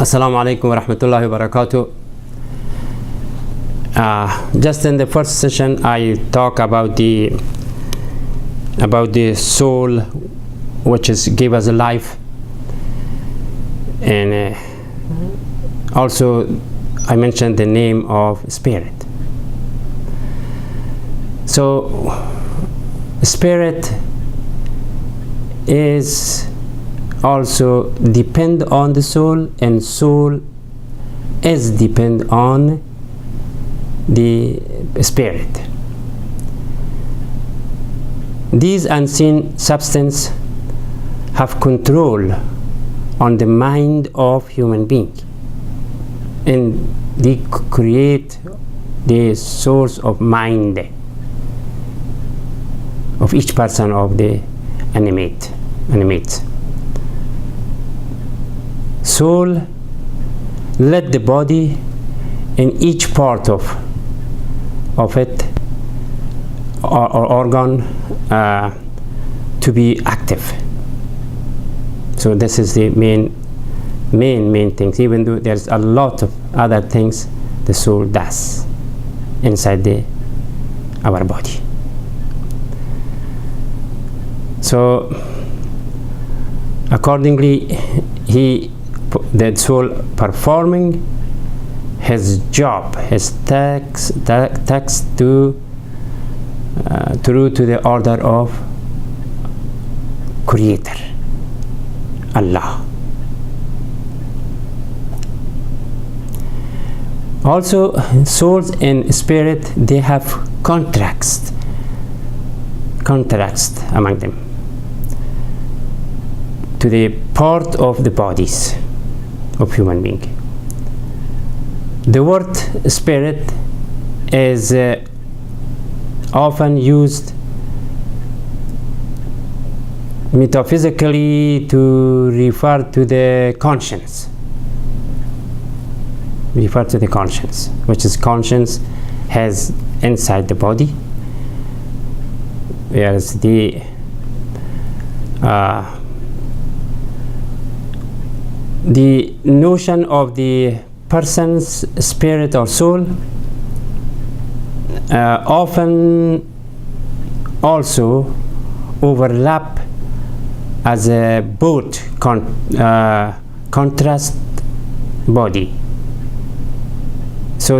Assalamu alaikum wa rahmatullahi wa barakatuh. Just in the first session, I talk about the soul, which is give us a life, and also I mentioned the name of spirit. So, spirit is also depend on the soul, and soul is depend on the spirit. These unseen substance have control on the mind of human being, and they create the source of mind of each person of the animates. Soul let the body in each part of it or organ to be active. So this is the main things, even though there's a lot of other things the soul does inside our body. So accordingly, the soul performing his job, his task to the order of Creator, Allah. Also, souls and spirit, they have contracts among them to the part of the bodies of human being. The word spirit is often used metaphysically to refer to the conscience. Which is conscience has inside the body, whereas the notion of the person's spirit or soul often also overlap as a both contrast body. So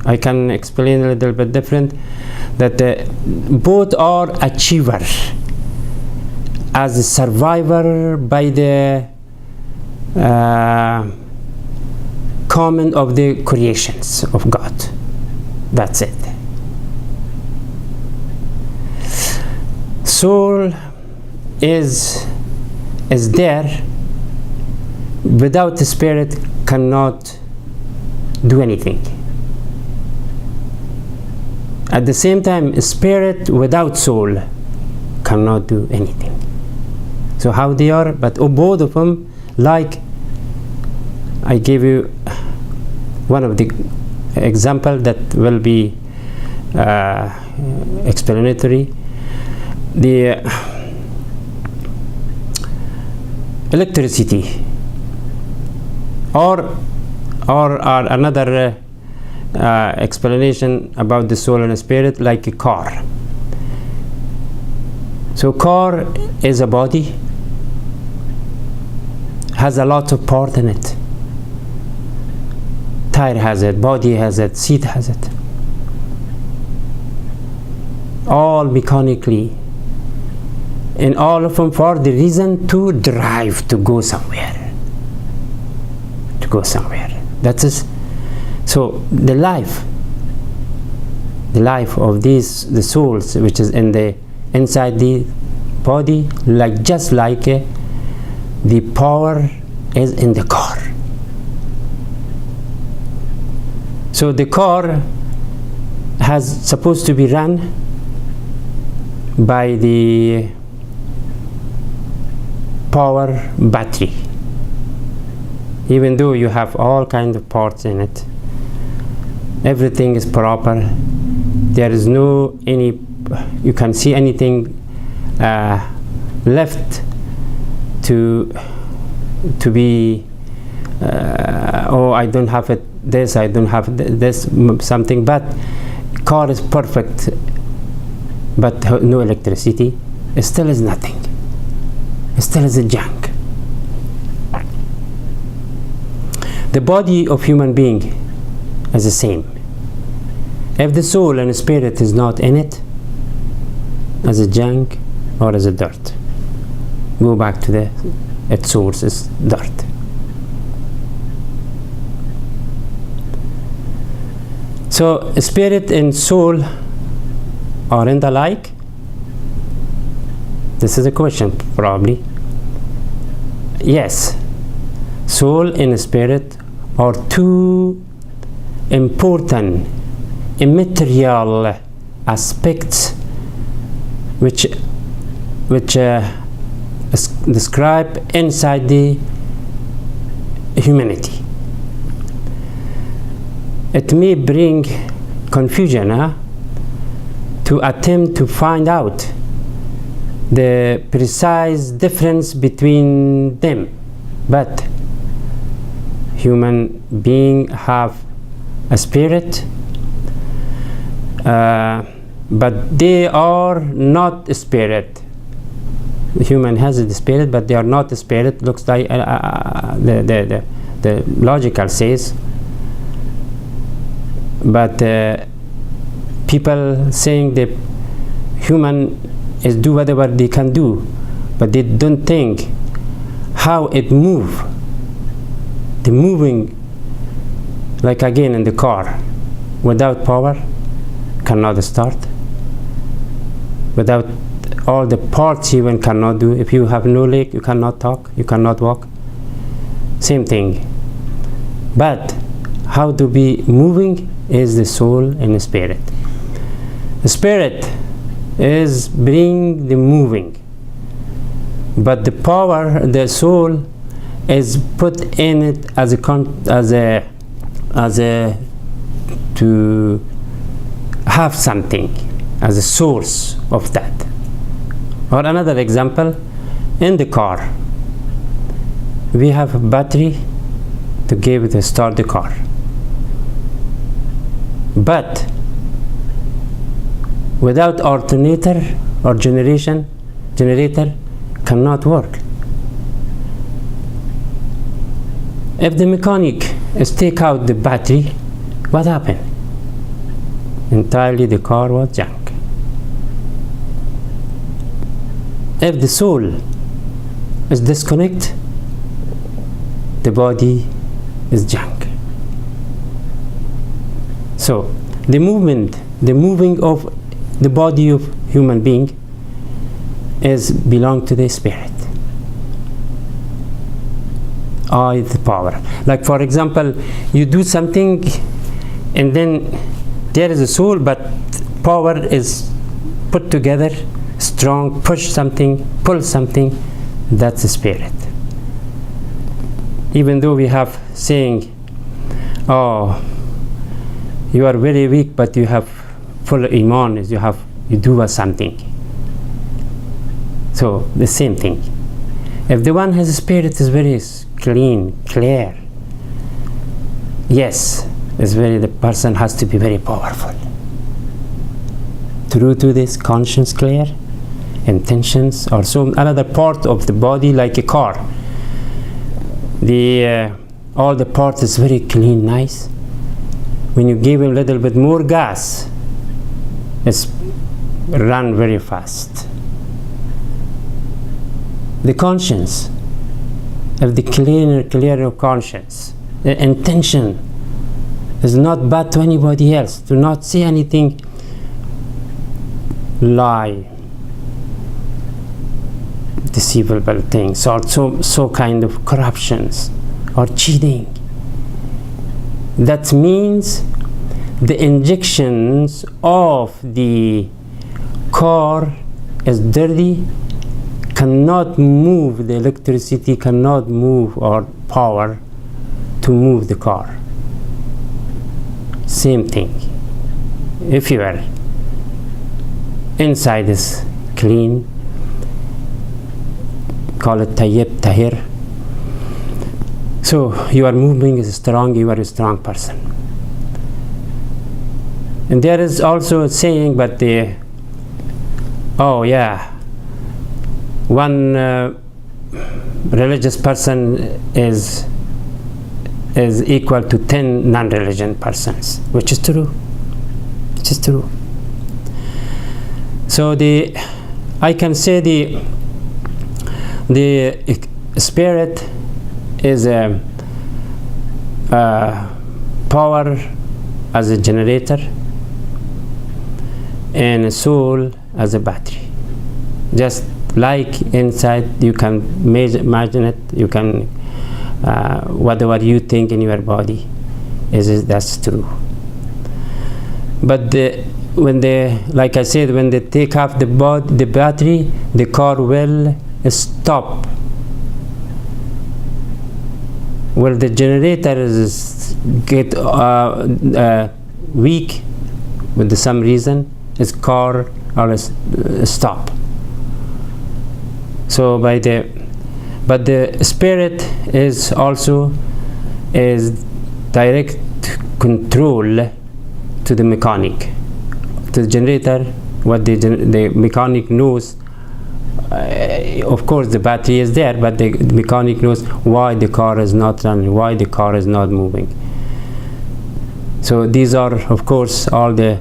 I can explain a little bit different, that both are achiever as a survivor by the comment of the creations of God. That's it. Soul is there. Without the spirit cannot do anything. At the same time, spirit without soul cannot do anything. So how they are? But both of them, like I gave you one of the example that will be explanatory. The electricity or another explanation about the soul and spirit, like a car. So car is a body, has a lot of part in it. Tire has it, body has it, seat has it. All mechanically, and all of them for the reason to drive, to go somewhere. That is, so the life of the souls, which is inside the body, just like the power is in the car. So the car has supposed to be run by the power battery. Even though you have all kinds of parts in it, everything is proper. There is no you can see anything left to to be oh, I don't have it this, I don't have this something, but car is perfect but no electricity, it still is nothing, it still is a junk. The body of human being is the same. If the soul and spirit is not in it, as a junk or as a dirt, go back to its source is dirt. So spirit and soul aren't alike? This is a question probably. Yes, soul and spirit are two important immaterial aspects which describe inside the humanity. It may bring confusion to attempt to find out the precise difference between them, but human beings have a spirit, but they are not a spirit. The human has a spirit, but they are not a spirit. Looks like the logical says. But people saying the human is do whatever they can do, but they don't think how it move. The moving, like again in the car, without power cannot start. Without all the parts even cannot do. If you have no leg, you cannot talk, you cannot walk. Same thing. But how to be moving is the soul and the spirit. The spirit is bring the moving, but the power, the soul, is put in it as a to have something as a source of that. Or another example, in the car, we have a battery to give it to start the car. But without alternator or generator cannot work. If the mechanic is take out the battery, what happened? Entirely the car was junk. If the soul is disconnected, the body is junk. So the moving of the body of human being is belong to the spirit. I the power. Like for example, you do something and then there is a soul, but power is put together, strong, push something, pull something, that's the spirit. Even though we have saying, oh, you are very weak, but you have full iman, you do something. So the same thing. If the one has a spirit is very clean, clear, yes, the person has to be very powerful. True to this, conscience clear, intentions are so another part of the body like a car. All the parts is very clean, nice. When you give a little bit more gas, it's run very fast. The conscience, if the clear conscience, the intention is not bad to anybody else, do not say anything, lie, deceivable things, or so kind of corruptions or cheating. That means the injections of the car is dirty, cannot move, the electricity cannot move, or power to move the car. Same thing. If you are inside is clean, call it tayyib, tahir, So your movement is strong, you are a strong person. And there is also a saying, but one religious person is equal to 10 non-religion persons, which is true. Which is true. So I can say the spirit is a power as a generator, and a soul as a battery. Just like inside, you can imagine it. You can whatever you think in your body that's true. But like I said, when they take off the battery, the car will stop. Well, the generator get weak with some reason, its car always stop. So but the spirit is also direct control to the mechanic, to the generator. What the mechanic knows, of course the battery is there, but the mechanic knows why the car is not running, why the car is not moving. So these are, of course, all the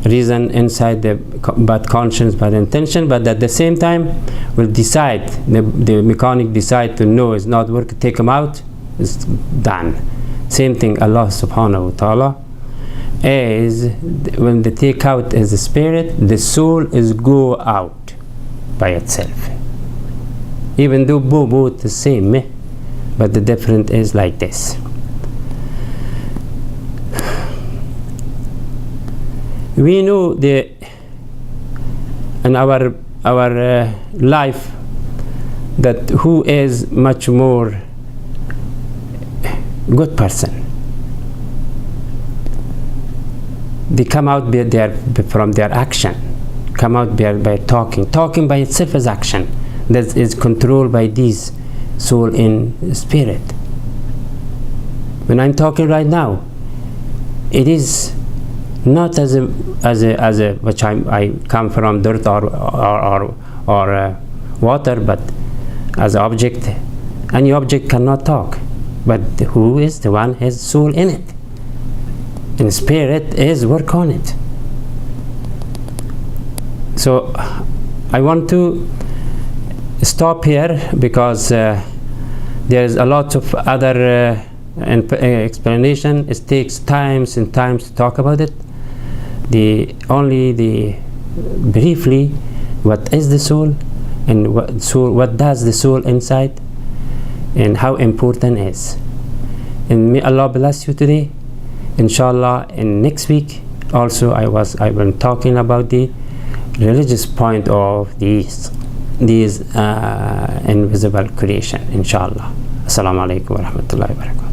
reason inside the bad conscience, bad intention, but at the same time will decide, the mechanic decide to know it's not working, take them out, it's done. Same thing Allah subhanahu wa ta'ala is, when they take out as a spirit, the soul is go out by itself. Even though both the same, but the difference is like this. We know in our life that who is much more good person. They come out from their action, come out by talking. Talking by itself is action. That is controlled by this soul in spirit. When I'm talking right now, it is not as a which I come from dirt or water, but as an object. Any object cannot talk, but who is the one has soul in it, and spirit is work on it. So I want to stop here because there is a lot of other explanation. It takes times and times to talk about it. Briefly, what is the soul, and what does the soul inside, and how important it is. And may Allah bless you today. Inshallah, in next week also I've been talking about the religious point of these invisible creation. Inshallah. Assalamu alaikum wa rahmatullahi wa barakatuh.